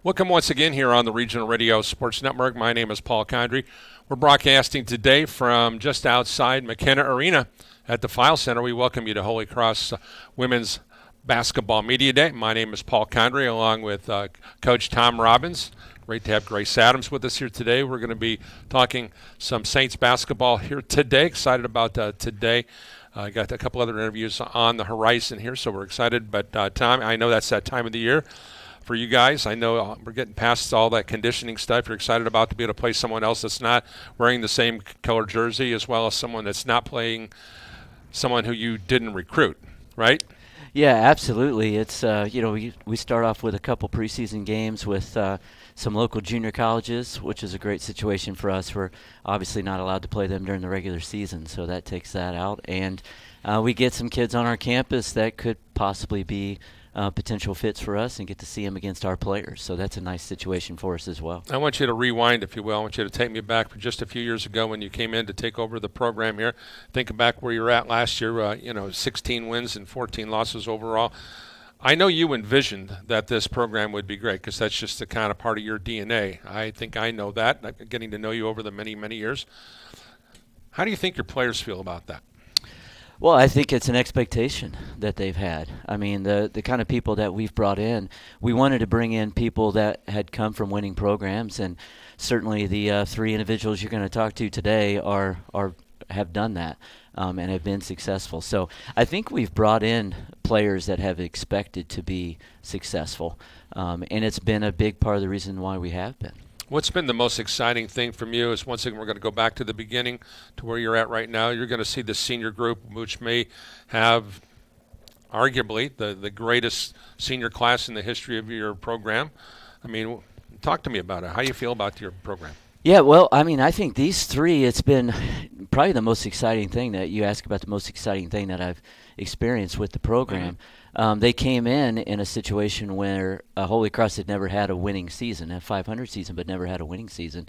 Welcome once again here on the Regional Radio Sports Network. My name is Paul Condry. We're broadcasting today from just outside McKenna Arena at the File Center. We welcome you to Holy Cross Women's Basketball Media Day. My name is Paul Condry, along with Coach Tom Robbins. Great to have Grace Adams with us here today. We're going to be talking some Saints basketball here today. Excited about today. Got a couple other interviews on the horizon here, so we're excited. But Tom, I know that's that time of the year for you guys. I know we're getting past all that conditioning stuff. You're excited about to be able to play someone else that's not wearing the same color jersey, as well as someone that's not playing someone who you didn't recruit, right? Yeah, absolutely. It's we start off with a couple preseason games with some local junior colleges, which is a great situation for us. We're obviously not allowed to play them during the regular season, so that takes that out. And we get some kids on our campus that could possibly be potential fits for us and get to see them against our players. So that's a nice situation for us as well. I want you to rewind, if you will. I want you to take me back for just a few years ago when you came in to take over the program here. Think back where you were at last year, 16 wins and 14 losses overall. I know you envisioned that this program would be great because that's just the kind of part of your DNA. I think I know that, getting to know you over the many, many years. How do you think your players feel about that? Well, I think it's an expectation that they've had. I mean, the kind of people that we've brought in, we wanted to bring in people that had come from winning programs, and certainly the three individuals you're going to talk to today have done that and have been successful. So I think we've brought in players that have expected to be successful, and it's been a big part of the reason why we have been. What's been the most exciting thing from you is, once again, we're going to go back to the beginning to where you're at right now. You're going to see the senior group, which may have arguably the greatest senior class in the history of your program. I mean, talk to me about it. How do you feel about your program? Yeah, well, I mean, I think these three, it's been probably the most exciting thing that you ask about, the most exciting thing that I've experienced with the program. Mm-hmm. They came in a situation where Holy Cross had never had a winning season, a 500 season, but never had a winning season.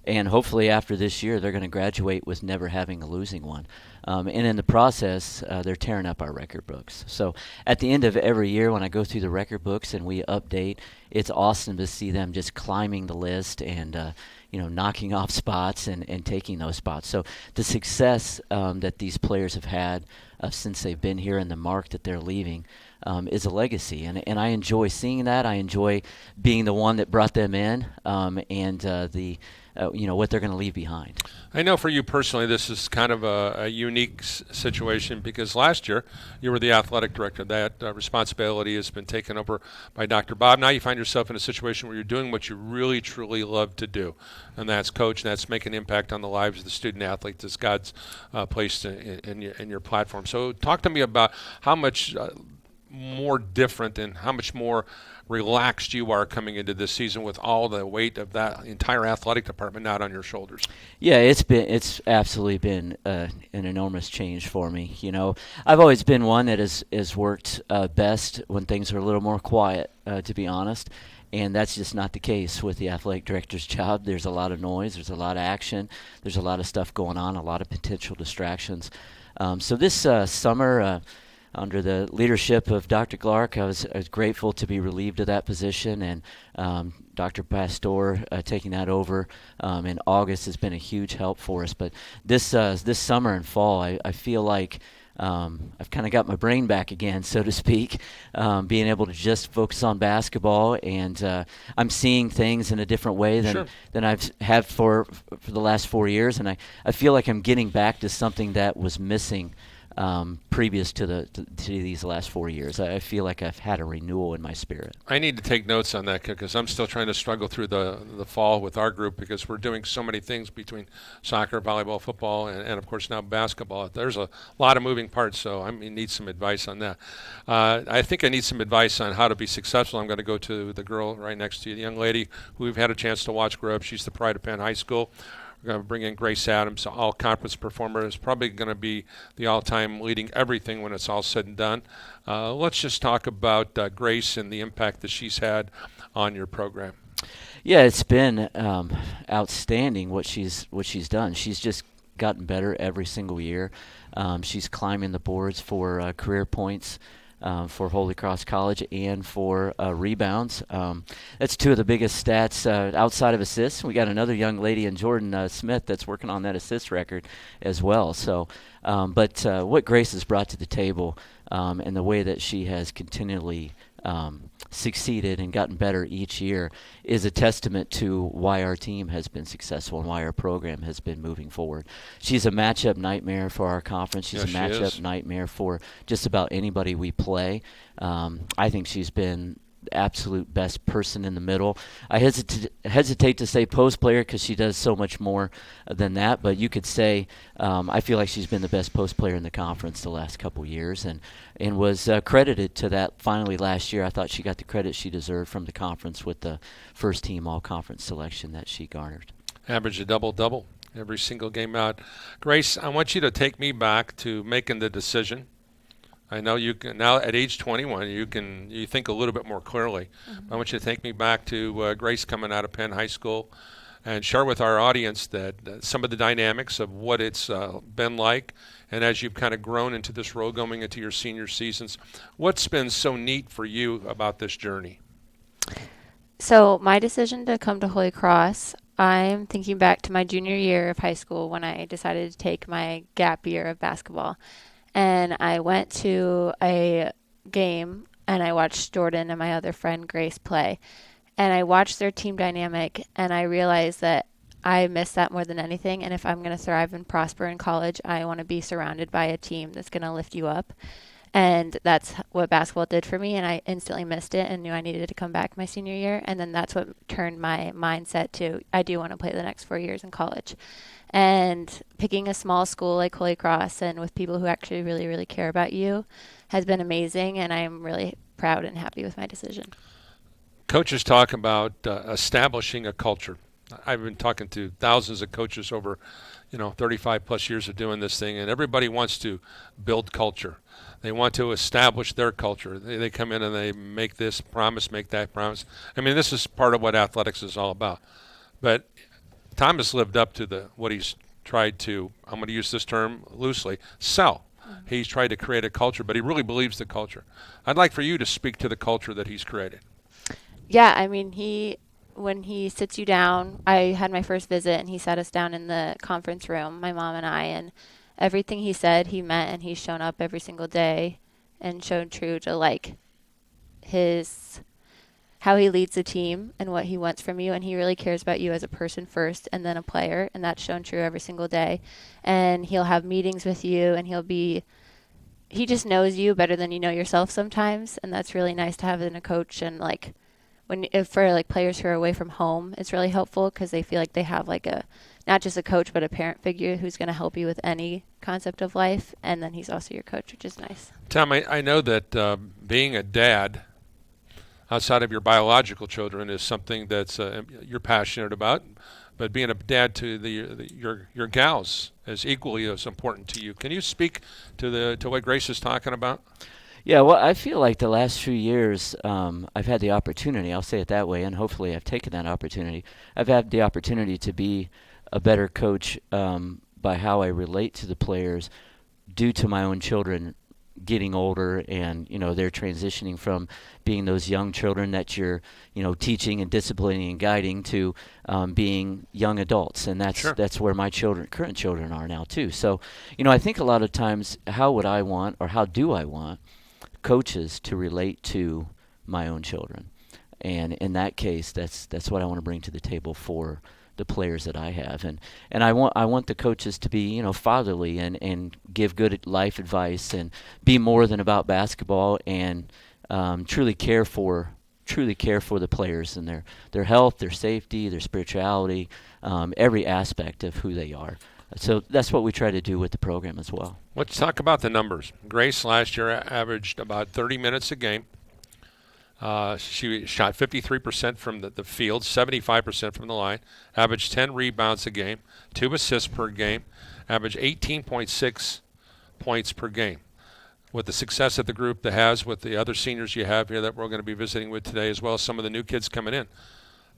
And hopefully after this year, they're going to graduate with never having a losing one. And in the process, they're tearing up our record books. So at the end of every year, when I go through the record books and we update, it's awesome to see them just climbing the list and knocking off spots and taking those spots. So the success that these players have had since they've been here and the mark that they're leaving is a legacy. And I enjoy seeing that. I enjoy being the one that brought them in and what they're going to leave behind. I know for you personally, this is kind of a unique situation because last year you were the athletic director. That responsibility has been taken over by Dr. Bob. Now you find yourself in a situation where you're doing what you really, truly love to do, and that's coach, and that's make an impact on the lives of the student athletes as God's placed in your platform. So talk to me about how much more different and how much more relaxed you are coming into this season with all the weight of that entire athletic department not on your shoulders. Yeah, it's absolutely been an enormous change for me. I've always been one that has worked best when things are a little more quiet, to be honest. And that's just not the case with the athletic director's job. There's a lot of noise, there's a lot of action, there's a lot of stuff going on, a lot of potential distractions. So this summer, under the leadership of Dr. Clark, I was grateful to be relieved of that position, and Dr. Pastor taking that over in August has been a huge help for us. But this summer and fall, I feel like I've kind of got my brain back again, so to speak, being able to just focus on basketball, and I'm seeing things in a different way than I've had for the last 4 years, and I feel like I'm getting back to something that was missing previous to these last 4 years. I feel like I've had a renewal in my spirit. I need to take notes on that because I'm still trying to struggle through the fall with our group because we're doing so many things between soccer, volleyball, football, and of course now basketball. There's a lot of moving parts, so I need some advice on that. I think I need some advice on how to be successful. I'm going to go to the girl right next to you, the young lady who we've had a chance to watch grow up. She's the pride of Penn High School. We're going to bring in Grace Adams, all-conference performer. Is probably going to be the all-time leading everything when it's all said and done. Let's just talk about Grace and the impact that she's had on your program. Yeah, it's been outstanding what she's done. She's just gotten better every single year. She's climbing the boards for career points for Holy Cross College and for rebounds. That's two of the biggest stats outside of assists. We got another young lady in Jordan Smith that's working on that assist record as well. So, but what Grace has brought to the table and the way that she has continually succeeded and gotten better each year is a testament to why our team has been successful and why our program has been moving forward. She's a matchup nightmare for our conference. She's a matchup nightmare for just about anybody we play. I think she's been the absolute best person in the middle. I hesitate to say post player because she does so much more than that, but you could say I feel like she's been the best post player in the conference the last couple years, and was credited to that finally last year. I thought she got the credit she deserved from the conference with the first team all-conference selection that she garnered. Average a double-double every single game out. Grace, I want you to take me back to making the decision. I know you can now at age 21. You think a little bit more clearly. I want you to take me back to Grace coming out of Penn High School, and share with our audience that some of the dynamics of what it's been like, and as you've kind of grown into this role going into your senior seasons, what's been so neat for you about this journey? So my decision to come to Holy Cross, I'm thinking back to my junior year of high school when I decided to take my gap year of basketball. And I went to a game and I watched Jordan and my other friend Grace play. And I watched their team dynamic and I realized that I miss that more than anything. And if I'm going to thrive and prosper in college, I want to be surrounded by a team that's going to lift you up. And that's what basketball did for me. And I instantly missed it and knew I needed to come back my senior year. And then that's what turned my mindset to I do want to play the next 4 years in college. And picking a small school like Holy Cross and with people who actually really, really care about you has been amazing, and I'm really proud and happy with my decision. Coaches talk about establishing a culture. I've been talking to thousands of coaches over, 35 plus years of doing this thing, and everybody wants to build culture. They want to establish their culture. They come in and they make this promise, make that promise. I mean, this is part of what athletics is all about. But Tom has lived up to what he's tried to, I'm going to use this term loosely, sell. He's tried to create a culture, but he really believes the culture. I'd like for you to speak to the culture that he's created. Yeah, I mean, when he sits you down, I had my first visit and he sat us down in the conference room, my mom and I, and everything he said he meant, and he's shown up every single day and shown true to how he leads the team and what he wants from you, and he really cares about you as a person first and then a player, and that's shown true every single day. And he'll have meetings with you, and he just knows you better than you know yourself sometimes, and that's really nice to have in a coach. And for players who are away from home, it's really helpful because they feel like they have not just a coach but a parent figure who's going to help you with any concept of life, and then he's also your coach, which is nice. Tom, I know that being a dad outside of your biological children is something that's you're passionate about, but being a dad to your gals is equally as important to you. Can you speak to what Grace is talking about? Yeah, well, I feel like the last few years I've had the opportunity, I'll say it that way, and hopefully I've taken that opportunity. I've had the opportunity to be a better coach by how I relate to the players due to my own children getting older, and they're transitioning from being those young children that you're teaching and disciplining and guiding to being young adults, and that's where my current children are now too. So I think a lot of times how do I want coaches to relate to my own children, and in that case that's what I want to bring to the table for the players that I have, and I want the coaches to be fatherly and give good life advice and be more than about basketball, and truly care for the players and their health, their safety, their spirituality, every aspect of who they are. So that's what we try to do with the program as well. Let's talk about the numbers. Grace last year averaged about 30 minutes a game. She shot 53% from the field, 75% from the line, averaged 10 rebounds a game, 2 assists per game, averaged 18.6 points per game. With the success that the group that has with the other seniors you have here that we're going to be visiting with today, as well as some of the new kids coming in,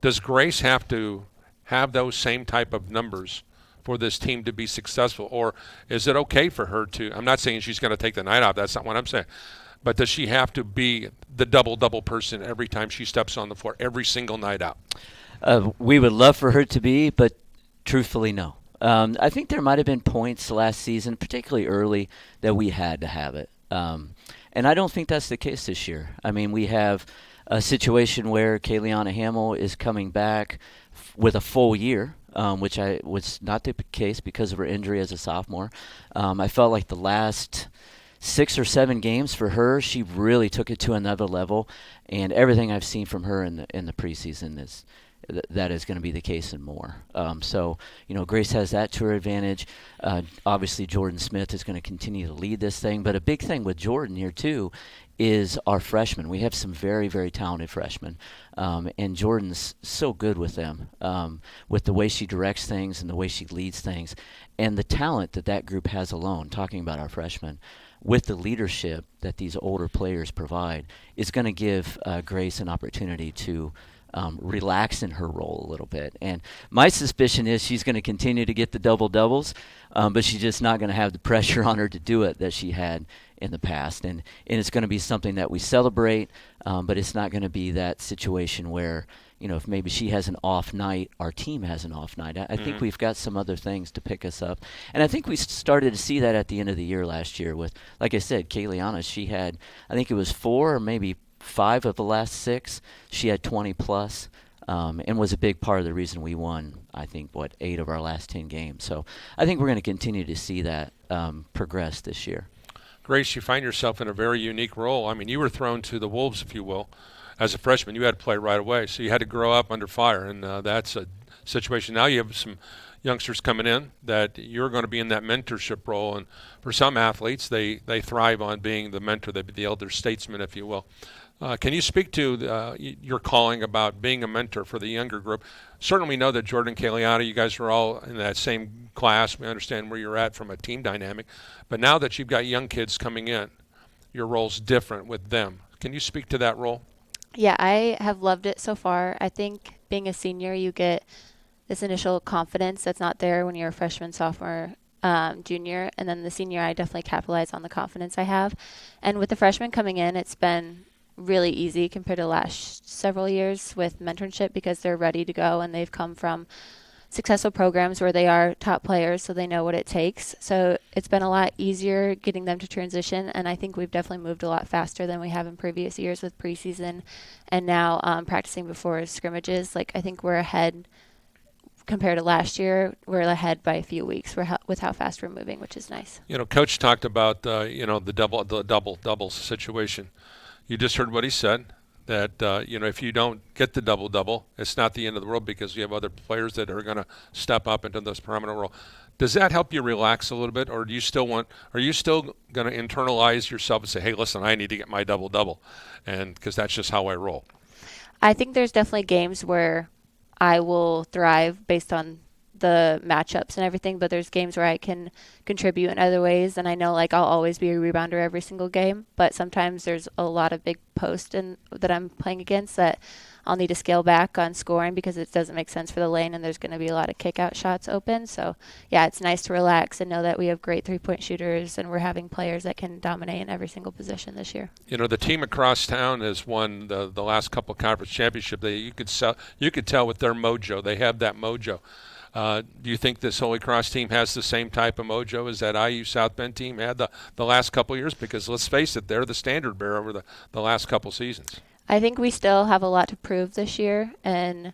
does Grace have to have those same type of numbers for this team to be successful? Or is it okay for her to, I'm not saying she's going to take the night off, that's not what I'm saying, But does she have to be the double-double person every time she steps on the floor, every single night out? We would love for her to be, but truthfully, no. I think there might have been points last season, particularly early, that we had to have it. And I don't think that's the case this year. I mean, we have a situation where Kayleana Hamill is coming back with a full year, which was not the case because of her injury as a sophomore. I felt like the last 6 or 7 games for her, she really took it to another level, and everything I've seen from her in the preseason is that is going to be the case and more. So, Grace has that to her advantage. Obviously, Jordan Smith is going to continue to lead this thing. But a big thing with Jordan here, too, is our freshmen. We have some very, very talented freshmen. And Jordan's so good with them, with the way she directs things and the way she leads things. And the talent that group has alone, talking about our freshmen, with the leadership that these older players provide, is going to give Grace an opportunity to relax in her role a little bit. And my suspicion is she's going to continue to get the double-doubles, but she's just not going to have the pressure on her to do it that she had in the past. And it's going to be something that we celebrate, but it's not going to be that situation where, if maybe she has an off night, our team has an off night. I think we've got some other things to pick us up. And I think we started to see that at the end of the year last year with, like I said, Kayleana. She had, I think it was 4 or maybe 5 of the last 6, she had 20 plus, and was a big part of the reason we won, I think, 8 of our last 10 games. So I think we're going to continue to see that progress this year. Grace, you find yourself in a very unique role. I mean, you were thrown to the wolves, if you will. As a freshman, you had to play right away, so you had to grow up under fire, and that's a situation. Now you have some youngsters coming in that you're going to be in that mentorship role, and for some athletes, they thrive on being the mentor, the elder statesman, if you will. Can you speak to your calling about being a mentor for the younger group? Certainly we know that Jordan and Kayleana, you guys are all in that same class. We understand where you're at from a team dynamic. But now that you've got young kids coming in, your role's different with them. Can you speak to that role? Yeah, I have loved it so far. I think being a senior, you get this initial confidence that's not there when you're a freshman, sophomore, junior. And then the senior, I definitely capitalize on the confidence I have. And with the freshmen coming in, it's been really easy compared to the last several years with mentorship because they're ready to go and they've come from successful programs where they are top players, so they know what it takes. So it's been a lot easier getting them to transition, and I think we've definitely moved a lot faster than we have in previous years with preseason and now practicing before scrimmages. Like, I think we're ahead compared to last year. We're ahead by a few weeks with how fast we're moving, which is nice. Coach talked about the double situation. You just heard what he said, that if you don't get the double-double, it's not the end of the world because you have other players that are going to step up into this prominent role. Does that help you relax a little bit, or are you still going to internalize yourself and say, hey, listen, I need to get my double-double, and because that's just how I roll? I think there's definitely games where I will thrive based on the matchups and everything, but there's games where I can contribute in other ways, and I know I'll always be a rebounder every single game, but sometimes there's a lot of big posts that I'm playing against that I'll need to scale back on scoring because it doesn't make sense for the lane and there's going to be a lot of kick out shots open. So yeah, it's nice to relax and know that we have great 3-point shooters and we're having players that can dominate in every single position this year. The team across town has won the last couple conference championships. You could tell with their mojo. They have that mojo. Do you think this Holy Cross team has the same type of mojo as that IU South Bend team had the last couple of years? Because let's face it, they're the standard bearer over the last couple seasons. I think we still have a lot to prove this year, and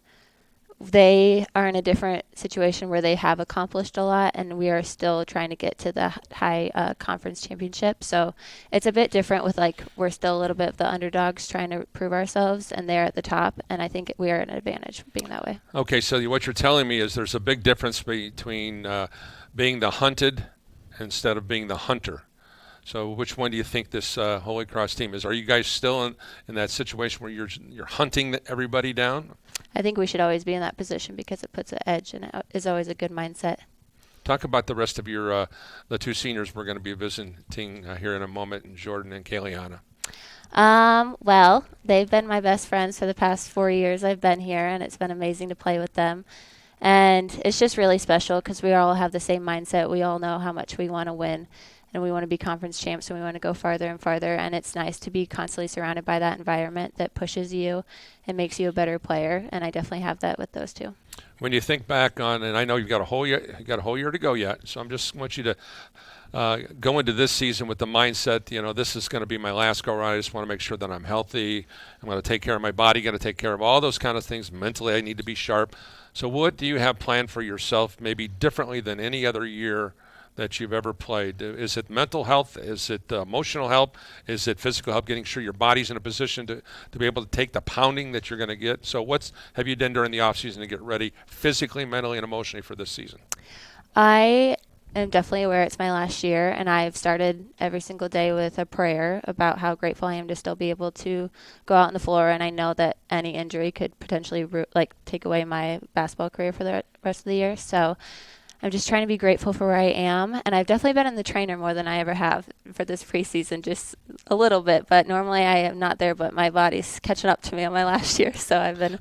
they are in a different situation where they have accomplished a lot, and we are still trying to get to the high conference championship. So it's a bit different with we're still a little bit of the underdogs trying to prove ourselves, and they're at the top, and I think we are at an advantage being that way. Okay, so what you're telling me is there's a big difference between being the hunted instead of being the hunter. So which one do you think this Holy Cross team is? Are you guys still in that situation where you're hunting everybody down? I think we should always be in that position because it puts an edge and it is always a good mindset. Talk about the rest of your the 2 seniors we're going to be visiting here in a moment, and Jordan and Kayleana. Well, they've been my best friends for the past 4 years I've been here, and it's been amazing to play with them. And it's just really special because we all have the same mindset. We all know how much we want to win. and we want to be conference champs, and we want to go farther and farther. And it's nice to be constantly surrounded by that environment that pushes you and makes you a better player. And I definitely have that with those two. When you think back on, and I know you've got a whole year to go yet, so I'm just want you to go into this season with the mindset, this is going to be my last go around. I just want to make sure that I'm healthy. I'm going to take care of my body, going to take care of all those kind of things. Mentally, I need to be sharp. So what do you have planned for yourself, maybe differently than any other year that you've ever played? Is it mental health? Is it emotional help? Is it physical help, getting sure your body's in a position to be able to take the pounding that you're going to get? So what have you done during the offseason to get ready physically, mentally, and emotionally for this season? I am definitely aware it's my last year, and I've started every single day with a prayer about how grateful I am to still be able to go out on the floor. And I know that any injury could potentially take away my basketball career for the rest of the year. So I'm just trying to be grateful for where I am. And I've definitely been in the trainer more than I ever have for this preseason, just a little bit. But normally I am not there, but my body's catching up to me on my last year. So I've been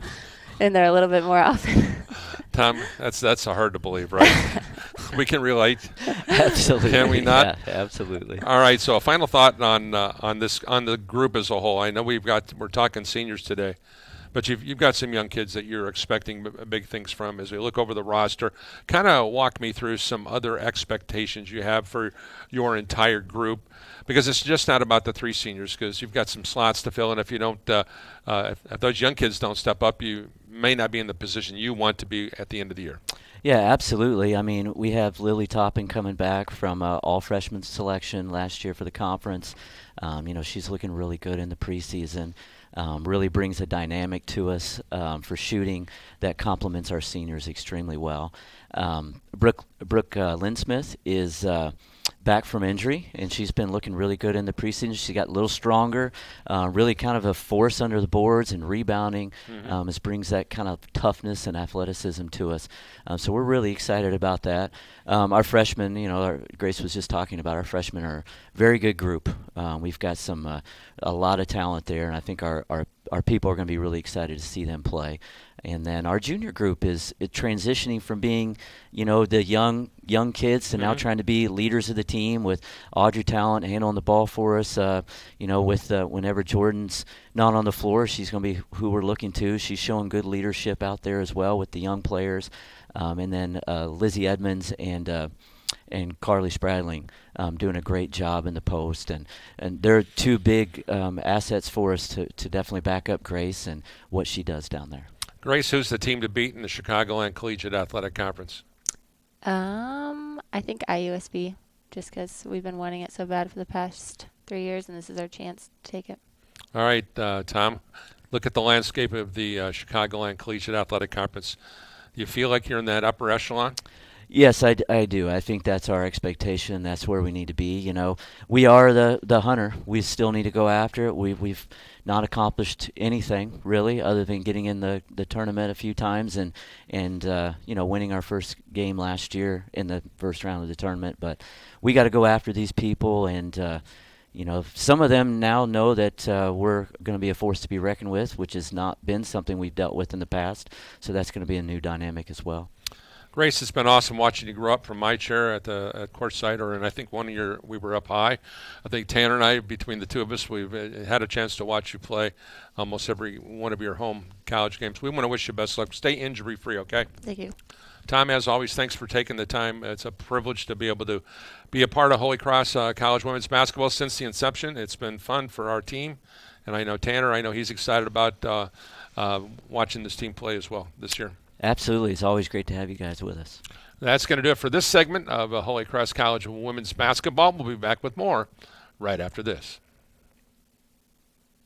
in there a little bit more often. Tom, that's hard to believe, right? We can relate. Absolutely. Can we not? Yeah, absolutely. All right. So a final thought on the group as a whole. I know we're talking seniors today, but you've got some young kids that you're expecting big things from. As we look over the roster, kind of walk me through some other expectations you have for your entire group, because it's just not about the three seniors, because you've got some slots to fill, and if you don't, if those young kids don't step up, you may not be in the position you want to be at the end of the year. Yeah, absolutely. I mean, we have Lily Topping coming back from all freshman selection last year for the conference. She's looking really good in the preseason. Really brings a dynamic to us for shooting that complements our seniors extremely well. Brooke Linsmith is back from injury, and she's been looking really good in the preseason. She got a little stronger, really kind of a force under the boards and rebounding. This brings that kind of toughness and athleticism to us. So we're really excited about that. Our freshmen, Grace was just talking about, our freshmen are a very good group. We've got a lot of talent there, and I think our people are going to be really excited to see them play. And then our junior group is transitioning from being, the young kids to now trying to be leaders of the team, with Audrey Talent handling the ball for us. With whenever Jordan's not on the floor, she's going to be who we're looking to. She's showing good leadership out there as well with the young players. And then Lizzie Edmonds and Carly Spradling doing a great job in the post. And they're two big assets for us to definitely back up Grace and what she does down there. Grace, who's the team to beat in the Chicagoland Collegiate Athletic Conference? I think IUSB, just because we've been wanting it so bad for the past 3 years, and this is our chance to take it. All right, Tom, look at the landscape of the Chicagoland Collegiate Athletic Conference. Do you feel like you're in that upper echelon? Yes, I do. I think that's our expectation. That's where we need to be. We are the hunter. We still need to go after it. We've not accomplished anything really, other than getting in the tournament a few times and winning our first game last year in the first round of the tournament. But we got to go after these people, and some of them now know that we're going to be a force to be reckoned with, which has not been something we've dealt with in the past. So that's going to be a new dynamic as well. Grace, it's been awesome watching you grow up from my chair at courtside, and I think we were up high. I think Tanner and I, between the two of us, we've had a chance to watch you play almost every one of your home college games. We want to wish you best luck. Stay injury-free, okay? Thank you. Tom, as always, thanks for taking the time. It's a privilege to be able to be a part of Holy Cross College women's basketball since the inception. It's been fun for our team, and I know Tanner, he's excited about watching this team play as well this year. Absolutely. It's always great to have you guys with us. That's going to do it for this segment of Holy Cross College women's basketball. We'll be back with more right after this.